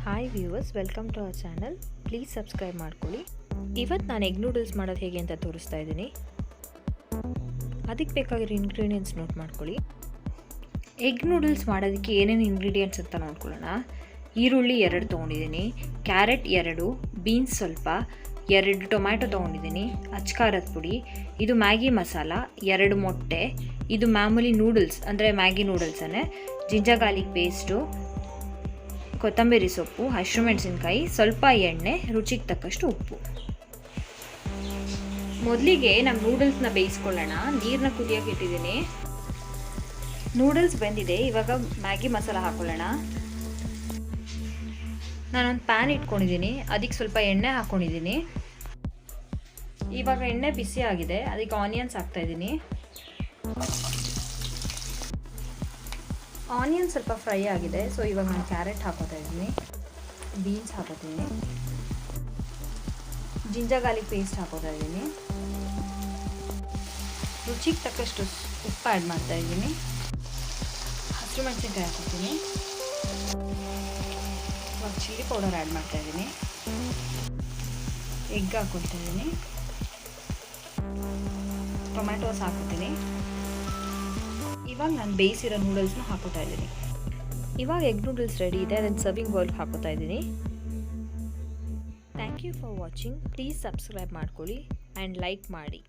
Hi viewers, welcome to our channel. Please subscribe ಮಾಡ್ಕೊಳ್ಳಿ. ಇವತ್ತು ನಾನು ಎಗ್ ನೂಡಲ್ಸ್ ಮಾಡೋದು ಹೇಗೆ ಅಂತ ತೋರಿಸ್ತಾ ಇದ್ದೀನಿ. ಅದಕ್ಕೆ ಬೇಕಾಗಿರೋ ಇಂಗ್ರೀಡಿಯೆಂಟ್ಸ್ ನೋಟ್ ಮಾಡ್ಕೊಳ್ಳಿ. ಎಗ್ ನೂಡಲ್ಸ್ ಮಾಡೋದಕ್ಕೆ ಏನೇನು ಇಂಗ್ರೀಡಿಯೆಂಟ್ಸ್ ಅಂತ ನೋಡ್ಕೊಳ್ಳೋಣ. ಈರುಳ್ಳಿ 2 ತೊಗೊಂಡಿದ್ದೀನಿ, ಕ್ಯಾರೆಟ್ 2, ಬೀನ್ಸ್ ಸ್ವಲ್ಪ, 2 ಟೊಮ್ಯಾಟೊ ತೊಗೊಂಡಿದ್ದೀನಿ, ಅಚ್ಕಾರದ ಪುಡಿ, ಇದು ಮ್ಯಾಗಿ ಮಸಾಲ, 2 ಮೊಟ್ಟೆ, ಇದು ಮಾಮೂಲಿ ನೂಡಲ್ಸ್ ಅಂದರೆ ಮ್ಯಾಗಿ ನೂಡಲ್ಸನ್ನೇ, ಜಿಂಜರ್ ಗಾರ್ಲಿಕ್ ಪೇಸ್ಟು, ಕೊತ್ತಂಬರಿ ಸೊಪ್ಪು, ಹಸಿಮೆಣಸಿನ್ಕಾಯಿ, ಸ್ವಲ್ಪ ಎಣ್ಣೆ, ರುಚಿಗೆ ತಕ್ಕಷ್ಟು ಉಪ್ಪು. ಮೊದಲಿಗೆ ನಮ್ಮ ನೂಡಲ್ಸ್ನ ಬೇಯಿಸ್ಕೊಳ್ಳೋಣ. ನೀರನ್ನ ಕುದಿಯೋಕೆ ಇಟ್ಟಿದ್ದೀನಿ. ನೂಡಲ್ಸ್ ಬೆಂದಿದೆ. ಇವಾಗ ಮ್ಯಾಗಿ ಮಸಾಲ ಹಾಕ್ಕೊಳ್ಳೋಣ. ನಾನೊಂದು ಪ್ಯಾನ್ ಇಟ್ಕೊಂಡಿದ್ದೀನಿ, ಅದಕ್ಕೆ ಸ್ವಲ್ಪ ಎಣ್ಣೆ ಹಾಕ್ಕೊಂಡಿದ್ದೀನಿ. ಇವಾಗ ಎಣ್ಣೆ ಬಿಸಿ ಆಗಿದೆ, ಅದಕ್ಕೆ ಆನಿಯನ್ಸ್ ಹಾಕ್ತಾಯಿದ್ದೀನಿ. ಆನಿಯನ್ ಸ್ವಲ್ಪ ಫ್ರೈ ಆಗಿದೆ, ಸೊ ಇವಾಗ ನಾನು ಕ್ಯಾರೆಟ್ ಹಾಕೋತಾ ಇದ್ದೀನಿ, ಬೀನ್ಸ್ ಹಾಕೋತೀನಿ, ಜಿಂಜರ್ ಗಾರ್ಲಿಕ್ ಪೇಸ್ಟ್ ಹಾಕೋತಾ ಇದ್ದೀನಿ, ರುಚಿಗೆ ತಕ್ಕಷ್ಟು ಉಪ್ಪು ಆ್ಯಡ್ ಮಾಡ್ತಾ ಇದ್ದೀನಿ, ಹಸಿಮೆಣಸಿನ್ಕಾಯಿ ಹಾಕೋತೀನಿ, ಇವಾಗ ಚಿಲ್ಲಿ ಪೌಡರ್ ಆ್ಯಡ್ ಮಾಡ್ತಾ ಇದ್ದೀನಿ, ಎಗ್ ಹಾಕೊಳ್ತಾ ಇದ್ದೀನಿ, ಟೊಮ್ಯಾಟೋಸ್ ಹಾಕೋತೀನಿ. ಇವಾಗ ನಾನು ಬೇಯಿಸಿರೋ ನೂಡಲ್ಸ್ನ ಹಾಕೋತಾ ಇದ್ದೀನಿ. ಇವಾಗ ಎಗ್ ನೂಡಲ್ಸ್ ರೆಡಿ ಇದೆ, ಅದನ್ನು ಸರ್ವಿಂಗ್ ಬೌಲ್ಗೆ ಹಾಕೋತಾ ಇದ್ದೀನಿ. Thank you for watching. Please subscribe ಮಾಡ್ಕೊಳ್ಳಿ ಆ್ಯಂಡ್ ಲೈಕ್ ಮಾಡಿ.